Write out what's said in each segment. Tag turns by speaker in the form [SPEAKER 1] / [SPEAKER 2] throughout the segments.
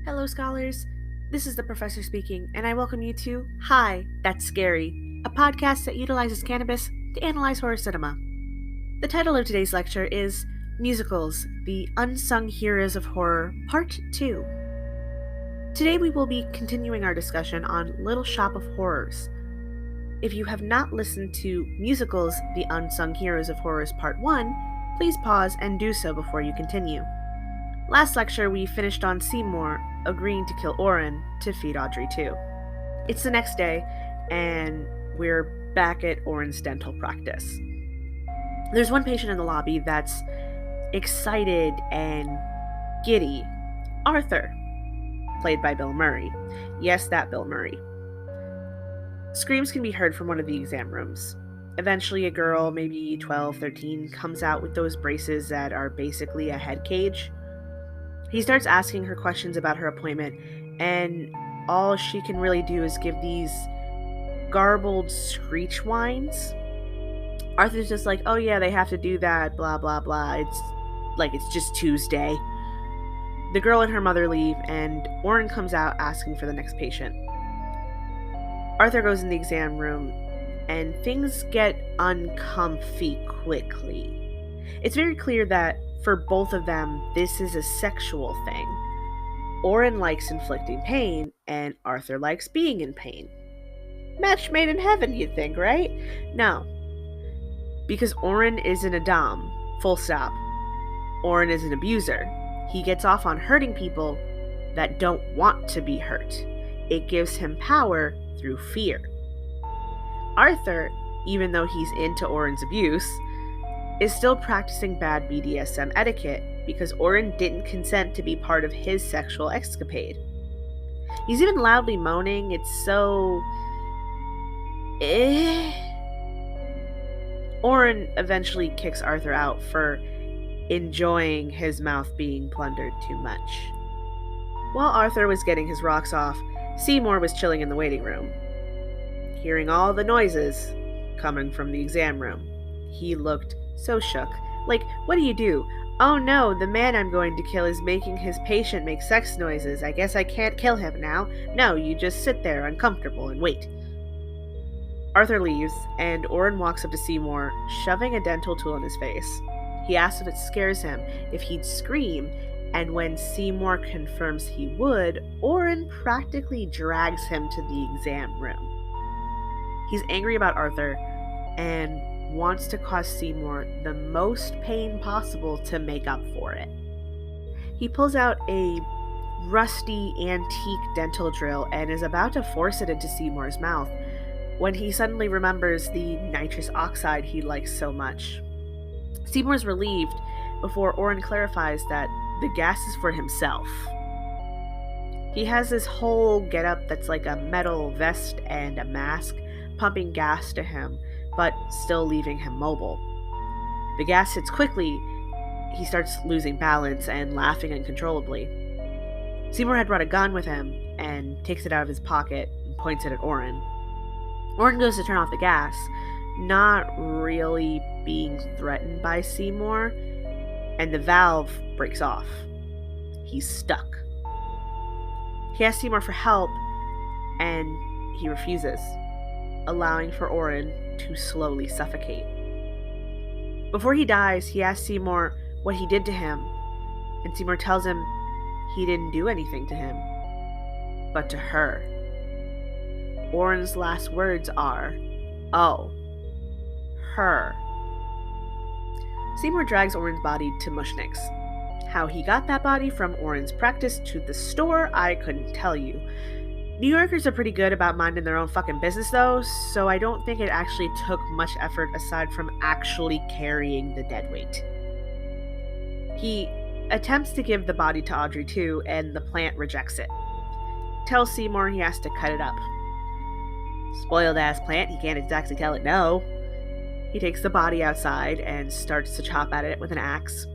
[SPEAKER 1] Hello, scholars. This is the professor speaking, and I welcome you to Hi, That's Scary, a podcast that utilizes cannabis to analyze horror cinema. The title of today's lecture is Musicals, the Unsung Heroes of Horror, Part 2. Today we will be continuing our discussion on Little Shop of Horrors. If you have not listened to Musicals, the Unsung Heroes of Horrors, Part 1, please pause and do so before you continue. Last lecture, we finished on Seymour agreeing to kill Oren to feed Audrey too. It's the next day, and we're back at Oren's dental practice. There's one patient in the lobby that's excited and giddy. Arthur, played by Bill Murray. Yes, that Bill Murray. Screams can be heard from one of the exam rooms. Eventually, a girl, maybe 12, 13, comes out with those braces that are basically a head cage. He starts asking her questions about her appointment, and all she can really do is give these garbled screech whines. Arthur's just like, oh yeah, they have to do that, blah, blah, blah. It's just Tuesday. The girl and her mother leave, and Oren comes out asking for the next patient. Arthur goes in the exam room, and things get uncomfy quickly. It's very clear that for both of them, this is a sexual thing. Oren likes inflicting pain, and Arthur likes being in pain. Match made in heaven, you'd think, right? No. Because Oren isn't a dom. Full stop. Oren is an abuser. He gets off on hurting people that don't want to be hurt. It gives him power through fear. Arthur, even though he's into Oren's abuse, is still practicing bad BDSM etiquette because Oren didn't consent to be part of his sexual escapade. He's even loudly moaning. It's so... Oren eventually kicks Arthur out for enjoying his mouth being plundered too much. While Arthur was getting his rocks off, Seymour was chilling in the waiting room, hearing all the noises coming from the exam room. He looked so shook. Like, what do you do? Oh no, the man I'm going to kill is making his patient make sex noises. I guess I can't kill him now. No, you just sit there uncomfortable and wait. Arthur leaves, and Oren walks up to Seymour, shoving a dental tool in his face. He asks if it scares him, if he'd scream, and when Seymour confirms he would, Oren practically drags him to the exam room. He's angry about Arthur, and wants to cause Seymour the most pain possible to make up for it. He pulls out a rusty antique dental drill and is about to force it into Seymour's mouth when he suddenly remembers the nitrous oxide he likes so much. Seymour's relieved before Oren clarifies that the gas is for himself. He has this whole getup that's like a metal vest and a mask, pumping gas to him, but still leaving him mobile. The gas hits quickly. He starts losing balance and laughing uncontrollably. Seymour had brought a gun with him and takes it out of his pocket and points it at Oren. Oren goes to turn off the gas, not really being threatened by Seymour, and the valve breaks off. He's stuck. He asks Seymour for help, and he refuses, allowing for Oren to slowly suffocate. Before he dies, he asks Seymour what he did to him, and Seymour tells him he didn't do anything to him, but to her. Oren's last words are, "Oh, her." Seymour drags Oren's body to Mushnick's. How he got that body from Oren's practice to the store, I couldn't tell you. New Yorkers are pretty good about minding their own fucking business though, so I don't think it actually took much effort aside from actually carrying the dead weight. He attempts to give the body to Audrey too, and the plant rejects it. Tells Seymour he has to cut it up. Spoiled ass plant, he can't exactly tell it no. He takes the body outside and starts to chop at it with an axe.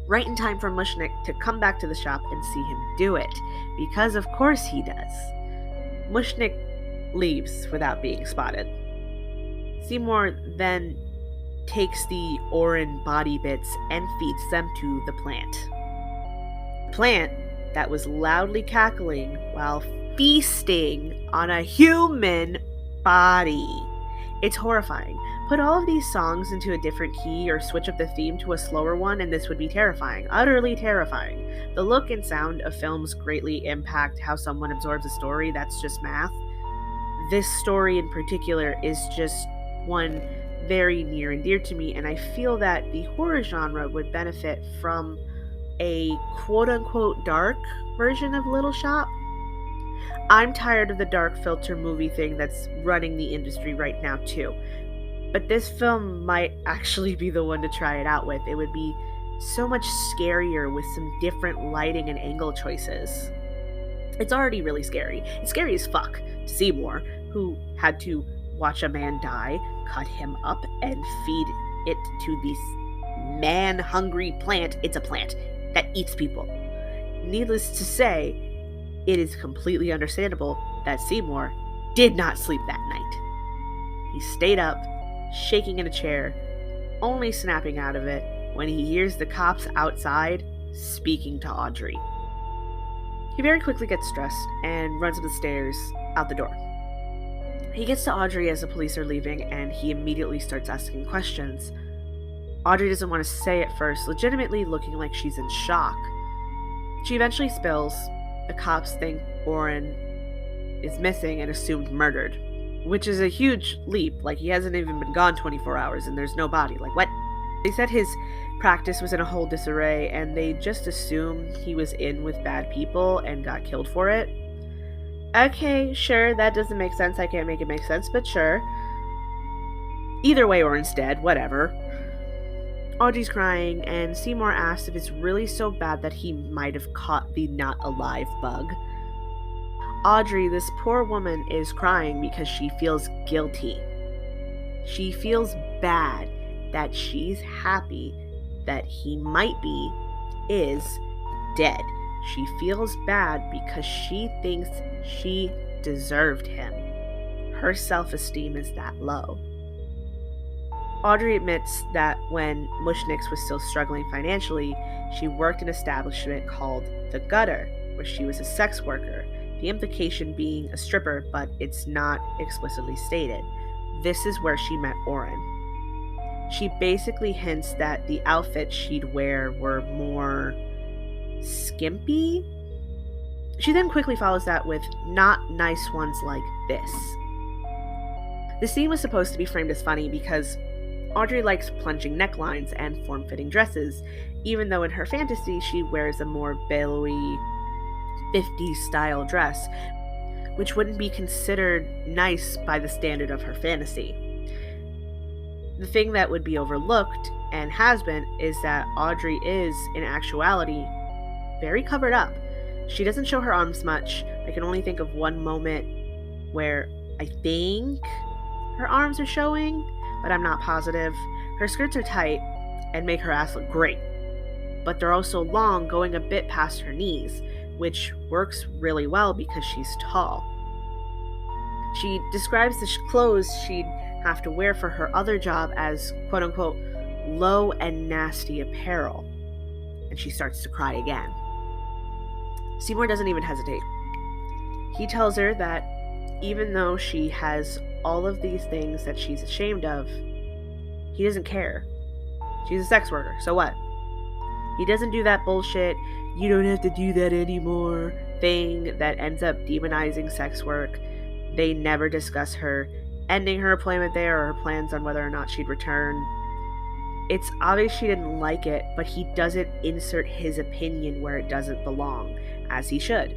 [SPEAKER 1] Right in time for Mushnick to come back to the shop and see him do it, because of course he does. Mushnick leaves without being spotted. Seymour then takes the Oren body bits and feeds them to the plant. The plant that was loudly cackling while feasting on a human body. It's horrifying. Put all of these songs into a different key or switch up the theme to a slower one, and this would be terrifying. Utterly terrifying. The look and sound of films greatly impact how someone absorbs a story. That's just math. This story in particular is just one very near and dear to me, and I feel that the horror genre would benefit from a quote-unquote dark version of Little Shop. I'm tired of the dark filter movie thing that's running the industry right now too. But this film might actually be the one to try it out with. It would be so much scarier with some different lighting and angle choices. It's already really scary. It's scary as fuck to Seymour, who had to watch a man die, cut him up, and feed it to this man-hungry plant. It's a plant that eats people. Needless to say, it is completely understandable that Seymour did not sleep that night. He stayed up, shaking in a chair, only snapping out of it when he hears the cops outside speaking to Audrey. He very quickly gets stressed and runs up the stairs out the door. He gets to Audrey as the police are leaving, and he immediately starts asking questions. Audrey doesn't want to say at first, legitimately looking like she's in shock. She eventually spills. The cops think Orrin is missing and assumed murdered, which is a huge leap. Like, he hasn't even been gone 24 hours and there's no body. Like, what? They said his practice was in a whole disarray, and they just assumed he was in with bad people and got killed for it. Okay, sure, that doesn't make sense. I can't make it make sense, but sure. Either way, Orrin's dead, whatever. Audrey's crying, and Seymour asks if it's really so bad that he might have caught the not alive bug. Audrey, this poor woman, is crying because she feels guilty. She feels bad that she's happy that he might be, is dead. She feels bad because she thinks she deserved him. Her self-esteem is that low. Audrey admits that when Mushniks was still struggling financially, she worked in an establishment called The Gutter, where she was a sex worker, the implication being a stripper, but it's not explicitly stated. This is where she met Orrin. She basically hints that the outfits she'd wear were more skimpy. She then quickly follows that with not nice ones like this. The scene was supposed to be framed as funny because Audrey likes plunging necklines and form-fitting dresses, even though in her fantasy she wears a more billowy 50s style dress, which wouldn't be considered nice by the standard of her fantasy. The thing that would be overlooked, and has been, is that Audrey is, in actuality, very covered up. She doesn't show her arms much. I can only think of one moment where I think her arms are showing, but I'm not positive. Her skirts are tight and make her ass look great, but they're also long, going a bit past her knees, which works really well because she's tall. She describes the clothes she'd have to wear for her other job as quote-unquote low and nasty apparel, and she starts to cry again. Seymour doesn't even hesitate. He tells her that even though she has all of these things that she's ashamed of, he doesn't care. She's a sex worker, so what? He doesn't do that bullshit, you don't have to do that anymore thing that ends up demonizing sex work. They never discuss her ending her employment there or her plans on whether or not she'd return. It's obvious she didn't like it, but he doesn't insert his opinion where it doesn't belong, as he should.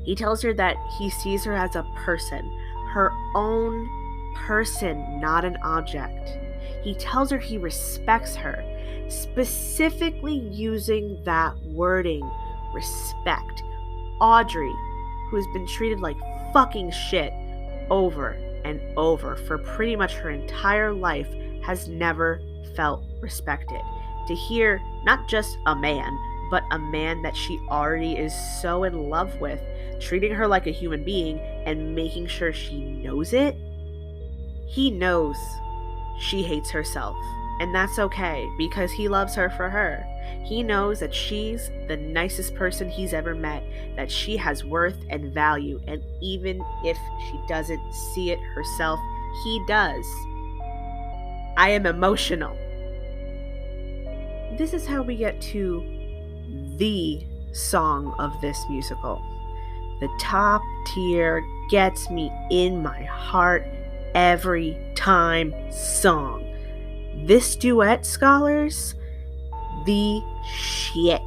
[SPEAKER 1] He tells her that he sees her as a person, her own person, not an object. He tells her he respects her, specifically using that wording, respect. Audrey, who has been treated like fucking shit over and over for pretty much her entire life, has never felt respected. To hear not just a man, but a man that she already is so in love with, treating her like a human being and making sure she knows it. He knows she hates herself, and that's okay because he loves her for her. He knows that she's the nicest person he's ever met, that she has worth and value, and even if she doesn't see it herself, he does. I am emotional. This is how we get to the song of this musical. The top tier, gets me in my heart every time song. This duet, scholars, the shit.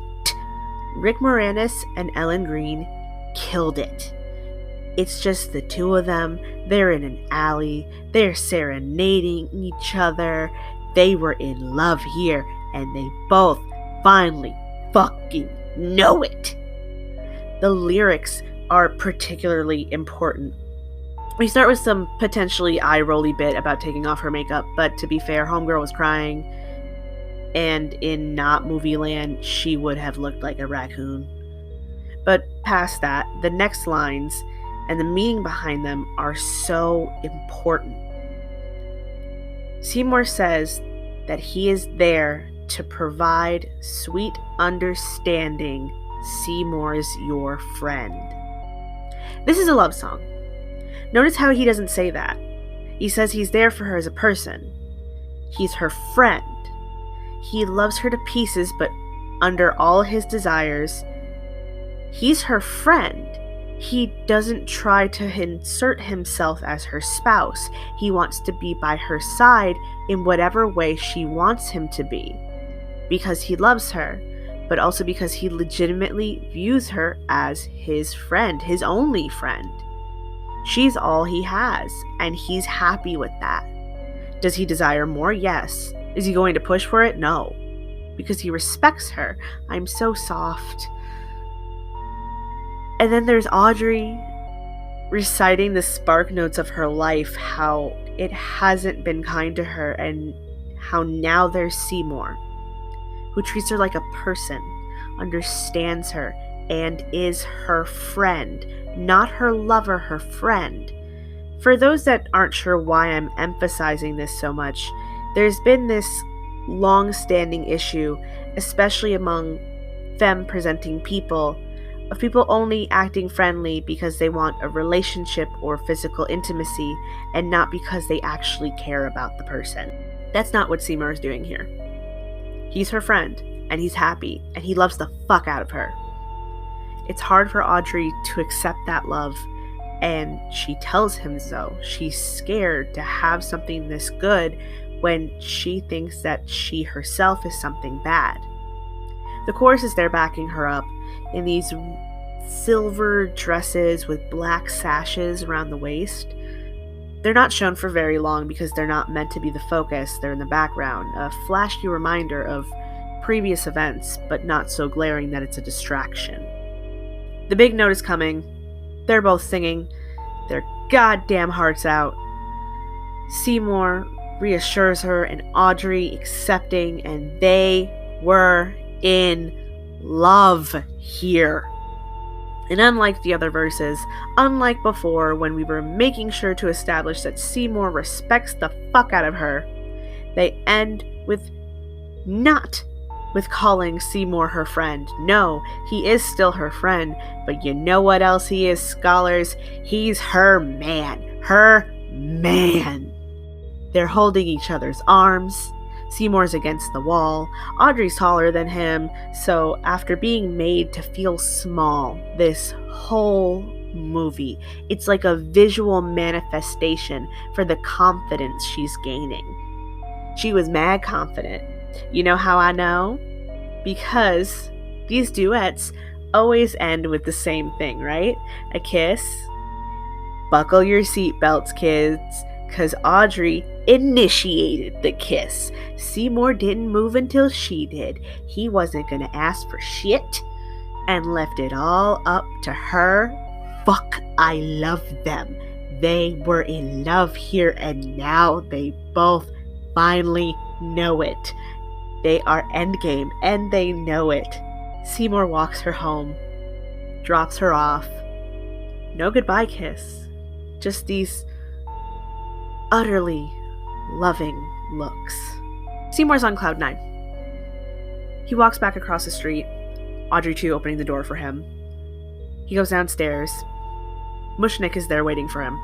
[SPEAKER 1] Rick Moranis and Ellen Greene killed it. It's just the two of them. They're in an alley. They're serenading each other. They were in love here, and they both finally fucking know it. The lyrics are particularly important. We start with some potentially eye-rolly bit about taking off her makeup, but to be fair, homegirl was crying, and in not movie land, she would have looked like a raccoon. But past that, the next lines and the meaning behind them are so important. Seymour says that he is there to provide sweet understanding. Seymour's your friend. This is a love song. Notice how he doesn't say that. He says he's there for her as a person. He's her friend. He loves her to pieces, but under all his desires, he's her friend. He doesn't try to insert himself as her spouse. He wants to be by her side in whatever way she wants him to be, because he loves her, but also because he legitimately views her as his friend, his only friend. She's all he has, and he's happy with that. Does he desire more? Yes. Is he going to push for it? No. Because he respects her. I'm so soft. And then there's Audrey reciting the spark notes of her life, how it hasn't been kind to her, and how now there's Seymour, who treats her like a person, understands her, and is her friend. Not her lover, her friend. For those that aren't sure why I'm emphasizing this so much, there's been this long-standing issue, especially among femme-presenting people, of people only acting friendly because they want a relationship or physical intimacy, and not because they actually care about the person. That's not what Seymour is doing here. He's her friend, and he's happy, and he loves the fuck out of her. It's hard for Audrey to accept that love, and she tells him so. She's scared to have something this good when she thinks that she herself is something bad. The chorus is there backing her up in these silver dresses with black sashes around the waist. They're not shown for very long because they're not meant to be the focus. They're in the background, a flashy reminder of previous events, but not so glaring that it's a distraction. The big note is coming. They're both singing their goddamn hearts out. Seymour reassures her, and Audrey accepting, and they were in love here. And unlike the other verses, unlike before when we were making sure to establish that Seymour respects the fuck out of her, they end with not with calling Seymour her friend. No, he is still her friend, but you know what else he is, scholars? He's her man. Her man. They're holding each other's arms. Seymour's against the wall. Audrey's taller than him, so after being made to feel small, this whole movie, it's like a visual manifestation for the confidence she's gaining. She was mad confident. You know how I know? Because these duets always end with the same thing, right? A kiss. Buckle your seatbelts, kids, because Audrey initiated the kiss. Seymour didn't move until she did. He wasn't going to ask for shit and left it all up to her. Fuck, I love them. They were in love here, and now they both finally know it. They are endgame, and they know it. Seymour walks her home, drops her off. No goodbye kiss. Just these utterly loving looks. Seymour's on cloud 9. He walks back across the street, Audrey 2 opening the door for him. He goes downstairs. Mushnick is there waiting for him.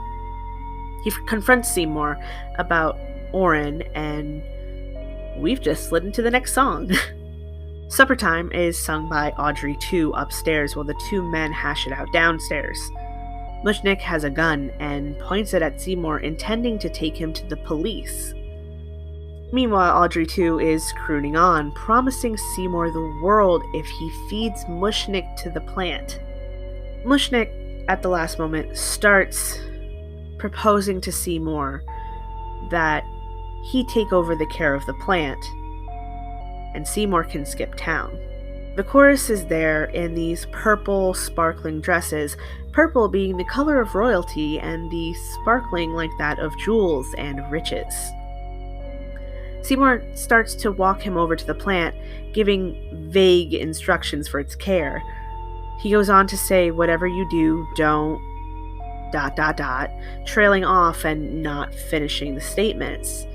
[SPEAKER 1] He confronts Seymour about Oren, and we've just slid into the next song. Supper Time is sung by Audrey 2 upstairs while the two men hash it out downstairs. Mushnick has a gun and points it at Seymour, intending to take him to the police. Meanwhile, Audrey 2 is crooning on, promising Seymour the world if he feeds Mushnick to the plant. Mushnick, at the last moment, starts proposing to Seymour that he take over the care of the plant, and Seymour can skip town. The chorus is there in these purple, sparkling dresses, purple being the color of royalty and the sparkling like that of jewels and riches. Seymour starts to walk him over to the plant, giving vague instructions for its care. He goes on to say, "Whatever you do, don't ... trailing off and not finishing the statements.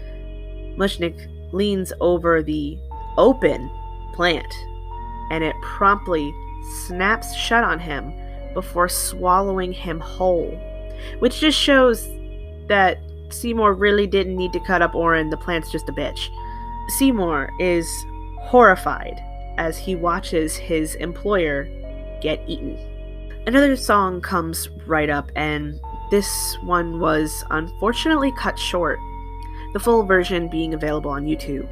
[SPEAKER 1] Mushnick leans over the open plant, and it promptly snaps shut on him before swallowing him whole, which just shows that Seymour really didn't need to cut up Oren. The plant's just a bitch. Seymour is horrified as he watches his employer get eaten. Another song comes right up, and this one was unfortunately cut short, the full version being available on YouTube.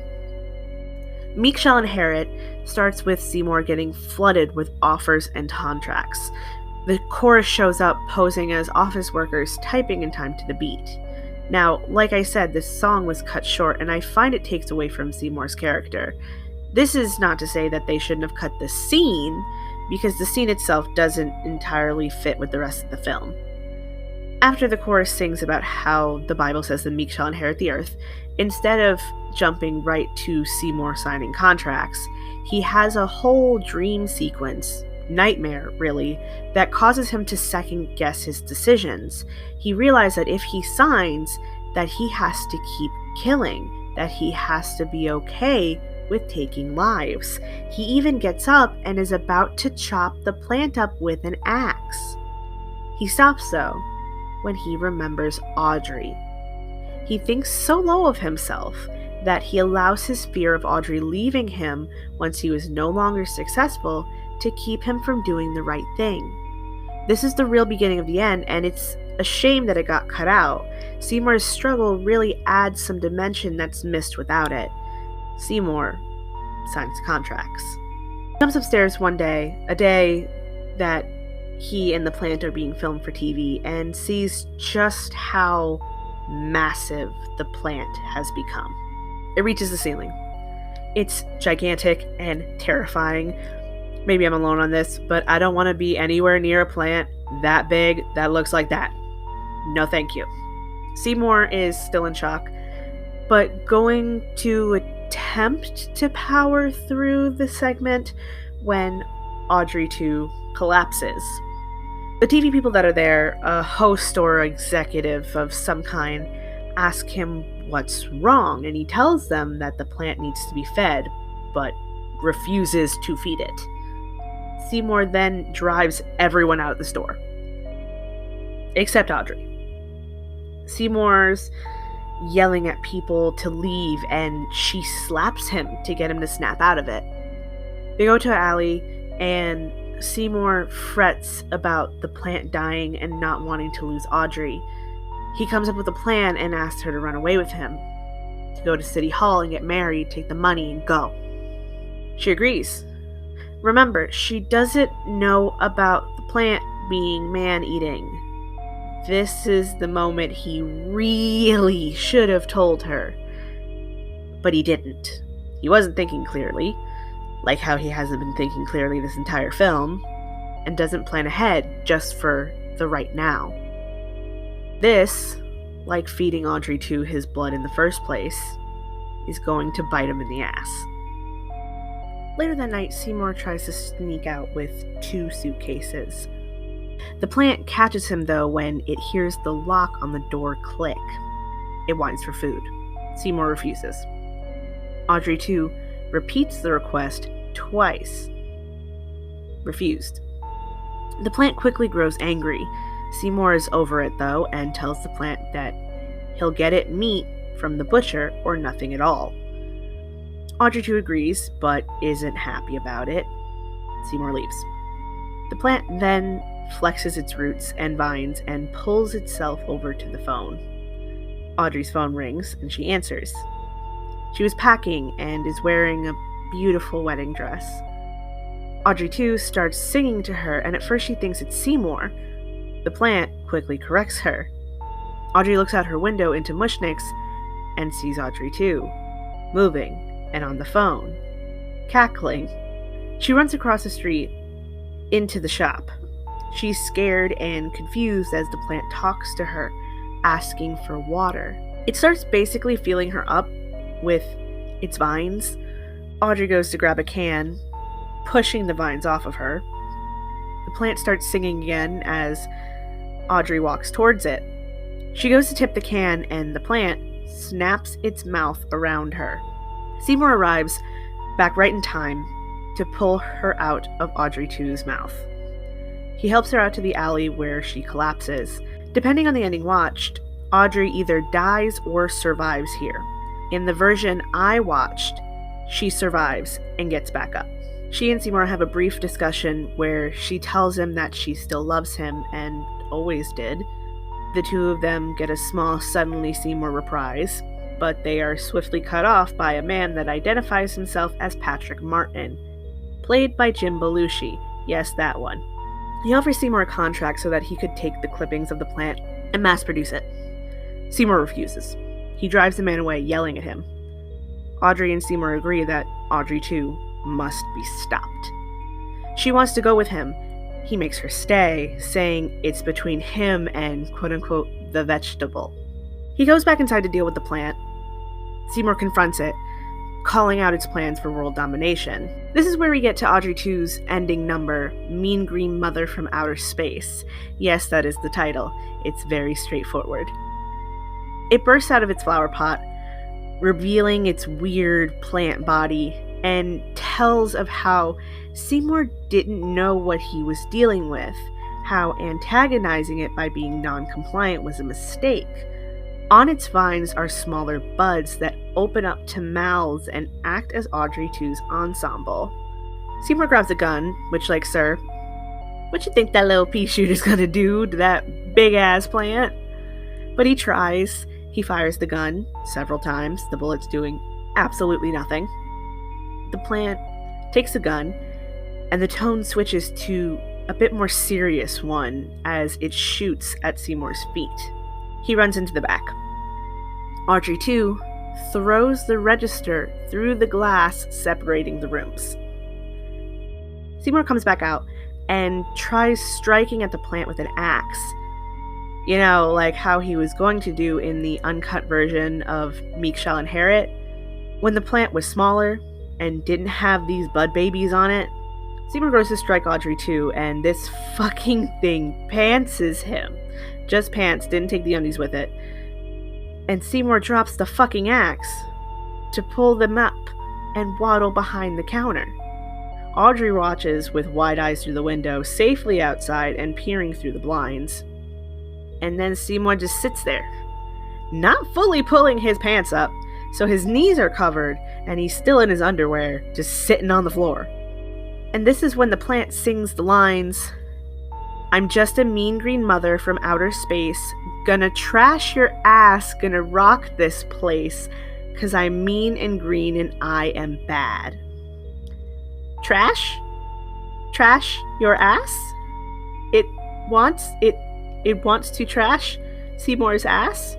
[SPEAKER 1] Meek Shall Inherit starts with Seymour getting flooded with offers and contracts. The chorus shows up posing as office workers typing in time to the beat. Now, like I said, this song was cut short, and I find it takes away from Seymour's character. This is not to say that they shouldn't have cut the scene, because the scene itself doesn't entirely fit with the rest of the film. After the chorus sings about how the Bible says the meek shall inherit the earth, instead of jumping right to Seymour signing contracts, he has a whole dream sequence, nightmare really, that causes him to second guess his decisions. He realizes that if he signs, that he has to keep killing, that he has to be okay with taking lives. He even gets up and is about to chop the plant up with an axe. He stops though when he remembers Audrey. He thinks so low of himself that he allows his fear of Audrey leaving him once he was no longer successful to keep him from doing the right thing. This is the real beginning of the end, and it's a shame that it got cut out. Seymour's struggle really adds some dimension that's missed without it. Seymour signs contracts. He comes upstairs one day, a day that he and the plant are being filmed for TV, and sees just how massive the plant has become. It reaches the ceiling. It's gigantic and terrifying. Maybe I'm alone on this, but I don't want to be anywhere near a plant that big that looks like that. No thank you. Seymour is still in shock, but going to attempt to power through the segment when Audrey 2 collapses. The TV people that are there, a host or executive of some kind, ask him what's wrong, and he tells them that the plant needs to be fed, but refuses to feed it. Seymour then drives everyone out of the store, except Audrey. Seymour's yelling at people to leave, and she slaps him to get him to snap out of it. They go to an alley, and Seymour frets about the plant dying and not wanting to lose Audrey. He comes up with a plan and asks her to run away with him, to go to City Hall and get married, take the money, and go. She agrees. Remember, she doesn't know about the plant being man-eating. This is the moment he really should have told her. But he didn't. He wasn't thinking clearly, like how he hasn't been thinking clearly this entire film, and doesn't plan ahead just for the right now. This, like feeding Audrey 2 his blood in the first place, is going to bite him in the ass. Later that night, Seymour tries to sneak out with 2 suitcases. The plant catches him though when it hears the lock on the door click. It whines for food. Seymour refuses. Audrey 2 repeats the request twice. Refused. The plant quickly grows angry. Seymour is over it, though, and tells the plant that he'll get it meat from the butcher or nothing at all. Audrey too agrees, but isn't happy about it. Seymour leaves. The plant then flexes its roots and vines and pulls itself over to the phone. Audrey's phone rings, and she answers. She was packing and is wearing a beautiful wedding dress. Audrey too starts singing to her, and at first she thinks it's Seymour. The plant quickly corrects her. Audrey looks out her window into Mushnick's and sees Audrey too, moving and on the phone, cackling. She runs across the street into the shop. She's scared and confused as the plant talks to her, asking for water. It starts basically filling her up with its vines. Audrey goes to grab a can, pushing the vines off of her. The plant starts singing again as Audrey walks towards it. She goes to tip the can, and the plant snaps its mouth around her. Seymour arrives back right in time to pull her out of Audrey 2's mouth. He helps her out to the alley where she collapses. Depending on the ending watched, Audrey either dies or survives here. In the version I watched, she survives and gets back up. She and Seymour have a brief discussion where she tells him that she still loves him and always did. The two of them get a small Suddenly Seymour reprise, but they are swiftly cut off by a man that identifies himself as Patrick Martin, played by Jim Belushi. Yes, that one. He offers Seymour a contract so that he could take the clippings of the plant and mass produce it. Seymour refuses. He drives the man away, yelling at him. Audrey and Seymour agree that Audrey too must be stopped. She wants to go with him. He makes her stay, saying it's between him and quote-unquote the vegetable. He goes back inside to deal with the plant. Seymour confronts it, calling out its plans for world domination. This is where we get to Audrey 2's ending number, Mean Green Mother from Outer Space. Yes, that is the title. It's very straightforward. It bursts out of its flower pot, revealing its weird plant body, and tells of how Seymour didn't know what he was dealing with, how antagonizing it by being non-compliant was a mistake. On its vines are smaller buds that open up to mouths and act as Audrey 2's ensemble. Seymour grabs a gun, which, like, sir, what you think that little pea shooter's gonna do to that big-ass plant? But he tries. He fires the gun several times, the bullets doing absolutely nothing. The plant takes the gun, and the tone switches to a bit more serious one as it shoots at Seymour's feet. He runs into the back. Audrey 2 throws the register through the glass separating the rooms. Seymour comes back out and tries striking at the plant with an axe. You know, like how he was going to do in the uncut version of Meek Shall Inherit. When the plant was smaller and didn't have these bud babies on it, Seymour goes to strike Audrey 2, and this fucking thing pantses him. Just pants, didn't take the undies with it. And Seymour drops the fucking axe to pull them up and waddle behind the counter. Audrey watches with wide eyes through the window, safely outside and peering through the blinds. And then Seymour just sits there, not fully pulling his pants up, so his knees are covered, and he's still in his underwear, just sitting on the floor. And this is when the plant sings the lines, "I'm just a mean green mother from outer space, gonna trash your ass, gonna rock this place, 'cause I'm mean and green and I am bad." Trash? Trash your ass? It wants to trash Seymour's ass?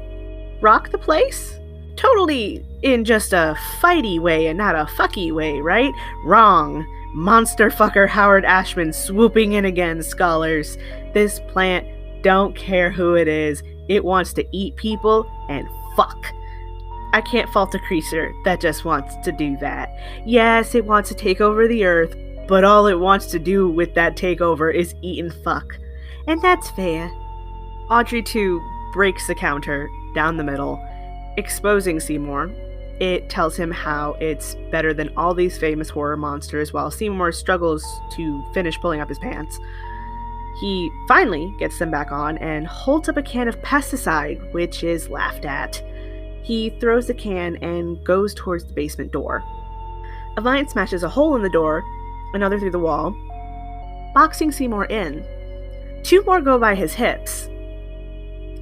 [SPEAKER 1] Rock the place? Totally in just a fighty way and not a fucky way, right? Wrong. Monster fucker Howard Ashman swooping in again, scholars. This plant don't care who it is. It wants to eat people and fuck. I can't fault a creature that just wants to do that. Yes, it wants to take over the earth, but all it wants to do with that takeover is eat and fuck. And that's fair. Audrey 2 breaks the counter down the middle, exposing Seymour. It tells him how it's better than all these famous horror monsters while Seymour struggles to finish pulling up his pants. He finally gets them back on and holds up a can of pesticide, which is laughed at. He throws the can and goes towards the basement door. A vine smashes a hole in the door, another through the wall, boxing Seymour in. 2 more go by his hips.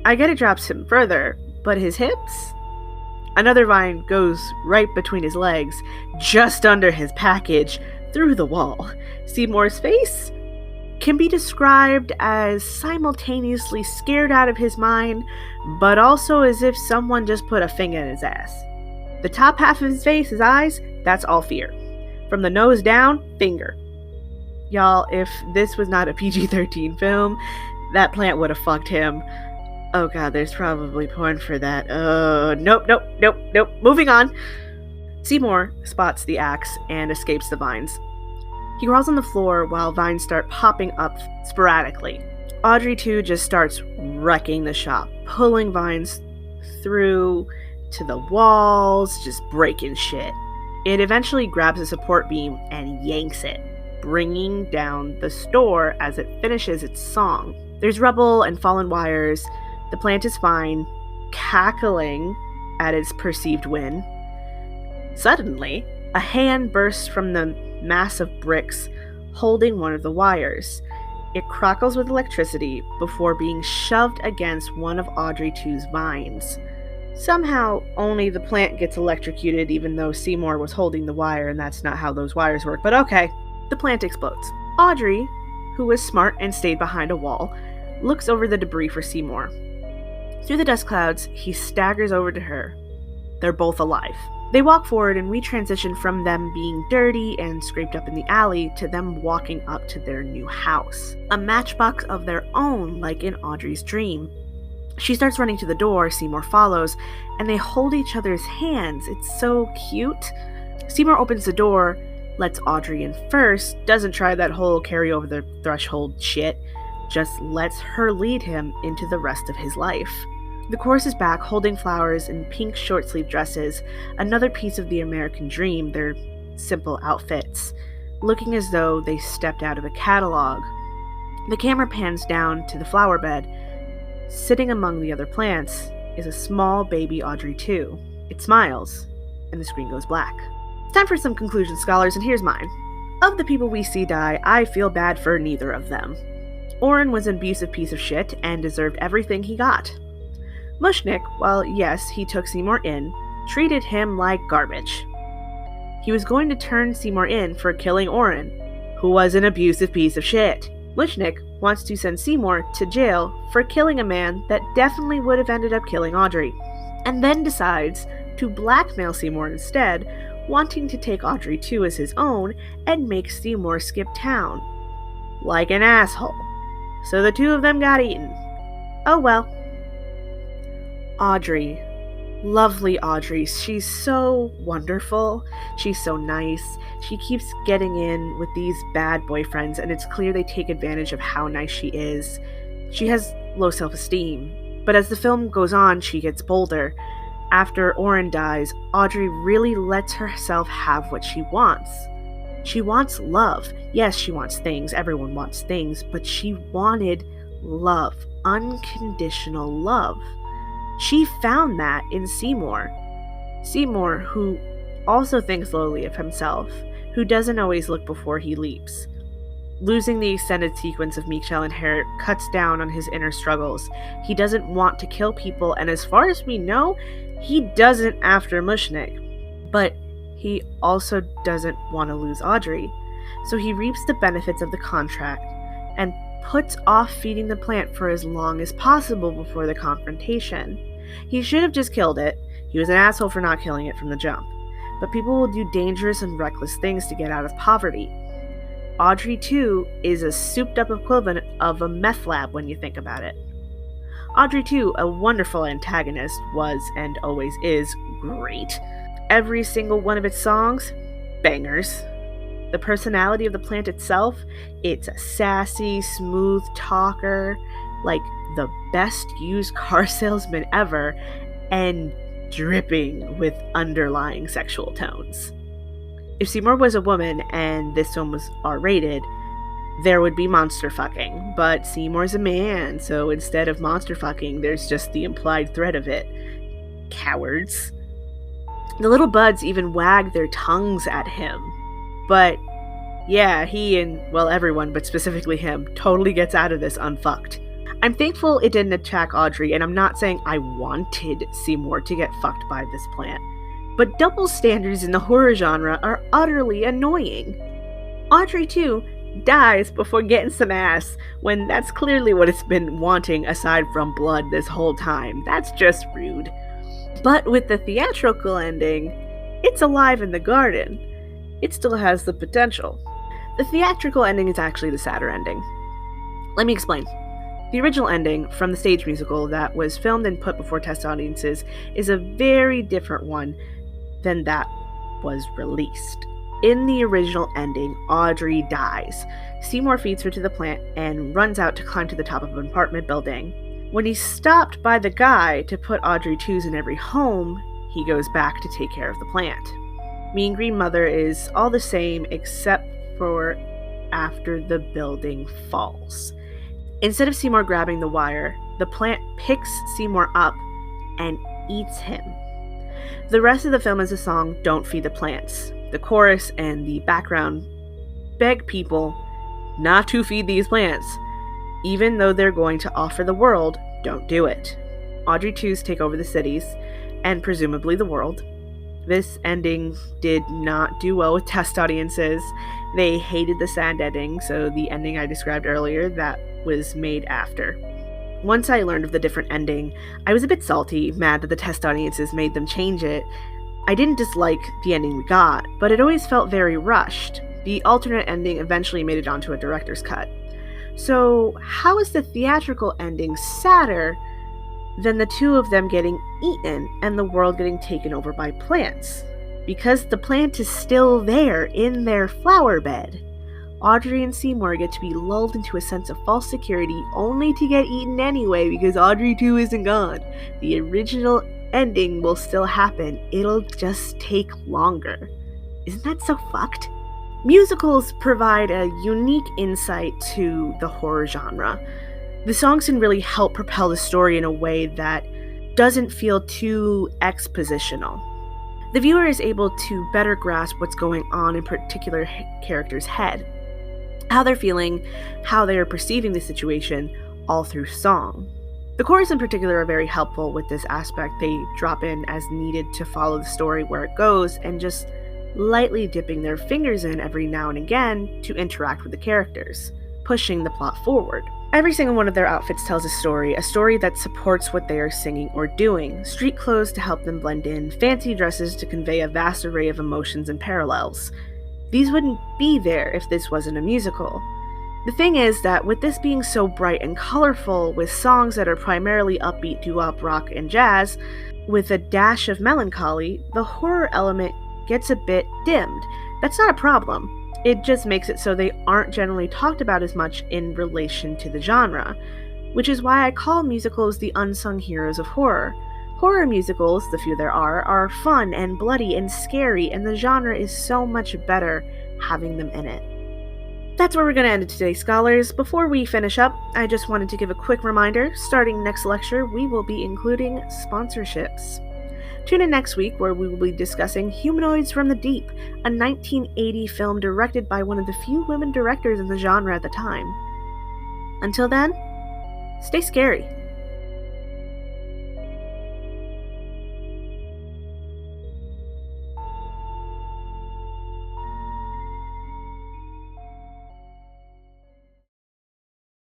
[SPEAKER 1] I get it drops him further, but his hips? Another vine goes right between his legs, just under his package, through the wall. Seymour's face can be described as simultaneously scared out of his mind, but also as if someone just put a finger in his ass. The top half of his face, his eyes, that's all fear. From the nose down, finger. Y'all, if this was not a PG-13 film, that plant would have fucked him. Oh god, there's probably porn for that. Nope. Moving on. Seymour spots the axe and escapes the vines. He crawls on the floor while vines start popping up sporadically. Audrey, too, just starts wrecking the shop, pulling vines through to the walls, just breaking shit. It eventually grabs a support beam and yanks it, bringing down the store as it finishes its song. There's rubble and fallen wires. The plant is fine, cackling at its perceived win. Suddenly, a hand bursts from the mass of bricks holding one of the wires. It crackles with electricity before being shoved against one of Audrey 2's vines. Somehow, only the plant gets electrocuted even though Seymour was holding the wire, and that's not how those wires work, but okay. The plant explodes. Audrey, who was smart and stayed behind a wall, looks over the debris for Seymour. Through the dust clouds, he staggers over to her. They're both alive. They walk forward, and we transition from them being dirty and scraped up in the alley to them walking up to their new house. A matchbox of their own, like in Audrey's dream. She starts running to the door, Seymour follows, and they hold each other's hands. It's so cute. Seymour opens the door, lets Audrey in first, doesn't try that whole carry over the threshold shit, just lets her lead him into the rest of his life. The chorus is back, holding flowers in pink short-sleeve dresses, another piece of the American dream, their simple outfits, looking as though they stepped out of a catalog. The camera pans down to the flower bed. Sitting among the other plants is a small baby Audrey 2. It smiles, and the screen goes black. It's time for some conclusion, scholars, and here's mine. Of the people we see die, I feel bad for neither of them. Oren was an abusive piece of shit and deserved everything he got. Mushnick, while yes, he took Seymour in, treated him like garbage. He was going to turn Seymour in for killing Oren, who was an abusive piece of shit. Mushnick wants to send Seymour to jail for killing a man that definitely would have ended up killing Audrey, and then decides to blackmail Seymour instead, wanting to take Audrey 2 as his own and make Seymour skip town. Like an asshole. So the two of them got eaten. Oh well. Audrey. Lovely Audrey. She's so wonderful. She's so nice. She keeps getting in with these bad boyfriends, and it's clear they take advantage of how nice she is. She has low self-esteem, but as the film goes on, she gets bolder. After Oren dies, Audrey really lets herself have what she wants. She wants love. Yes, she wants things. Everyone wants things, but she wanted love. Unconditional love. She found that in Seymour. Seymour, who also thinks lowly of himself, who doesn't always look before he leaps. Losing the extended sequence of Michelle and Harriet cuts down on his inner struggles. He doesn't want to kill people, and as far as we know, he doesn't after Mushnick. But he also doesn't want to lose Audrey, so he reaps the benefits of the contract and puts off feeding the plant for as long as possible before the confrontation. He should have just killed it. He was an asshole for not killing it from the jump. But people will do dangerous and reckless things to get out of poverty. Audrey 2 is a souped-up equivalent of a meth lab when you think about it. Audrey 2, a wonderful antagonist, was and always is great. Every single one of its songs, bangers. The personality of the plant itself, it's a sassy, smooth talker, like the best used car salesman ever, and dripping with underlying sexual tones. If Seymour was a woman and this film was R-rated, there would be monster fucking, but Seymour's a man, so instead of monster fucking, there's just the implied threat of it. Cowards. The little buds even wag their tongues at him. But yeah, he and, well, everyone, but specifically him, totally gets out of this unfucked. I'm thankful it didn't attack Audrey, and I'm not saying I wanted Seymour to get fucked by this plant. But double standards in the horror genre are utterly annoying. Audrey, too, dies before getting some ass, when that's clearly what it's been wanting aside from blood this whole time. That's just rude. But with the theatrical ending, it's alive in the garden. It still has the potential. The theatrical ending is actually the sadder ending. Let me explain. The original ending from the stage musical that was filmed and put before test audiences is a very different one than that was released. In the original ending, Audrey dies. Seymour feeds her to the plant and runs out to climb to the top of an apartment building. When he's stopped by the guy to put Audrey 2s in every home, he goes back to take care of the plant. Mean Green Mother is all the same except for after the building falls. Instead of Seymour grabbing the wire, the plant picks Seymour up and eats him. The rest of the film is a song, Don't Feed the Plants. The chorus and the background beg people not to feed these plants. Even though they're going to offer the world, don't do it. Audrey 2s take over the cities, and presumably the world. This ending did not do well with test audiences. They hated the sad ending, so the ending I described earlier, that was made after. Once I learned of the different ending, I was a bit salty, mad that the test audiences made them change it. I didn't dislike the ending we got, but it always felt very rushed. The alternate ending eventually made it onto a director's cut. So how is the theatrical ending sadder than the two of them getting eaten and the world getting taken over by plants? Because the plant is still there in their flower bed. Audrey and Seymour get to be lulled into a sense of false security only to get eaten anyway because Audrey 2 isn't gone. The original ending will still happen. It'll just take longer. Isn't that so fucked? Musicals provide a unique insight to the horror genre. The songs can really help propel the story in a way that doesn't feel too expositional. The viewer is able to better grasp what's going on in particular character's head, how they're feeling, how they are perceiving the situation, all through song. The chorus in particular are very helpful with this aspect. They drop in as needed to follow the story where it goes and just lightly dipping their fingers in every now and again to interact with the characters, pushing the plot forward. Every single one of their outfits tells a story that supports what they are singing or doing. Street clothes to help them blend in, fancy dresses to convey a vast array of emotions and parallels. These wouldn't be there if this wasn't a musical. The thing is that with this being so bright and colorful, with songs that are primarily upbeat doo-wop, rock, and jazz, with a dash of melancholy, the horror element gets a bit dimmed. That's not a problem. It just makes it so they aren't generally talked about as much in relation to the genre, which is why I call musicals the unsung heroes of horror. Horror musicals, the few there are fun and bloody and scary, and the genre is so much better having them in it. That's where we're going to end it today, scholars. Before we finish up, I just wanted to give a quick reminder. Starting next lecture, we will be including sponsorships. Tune in next week where we will be discussing Humanoids from the Deep, a 1980 film directed by one of the few women directors in the genre at the time. Until then, stay scary.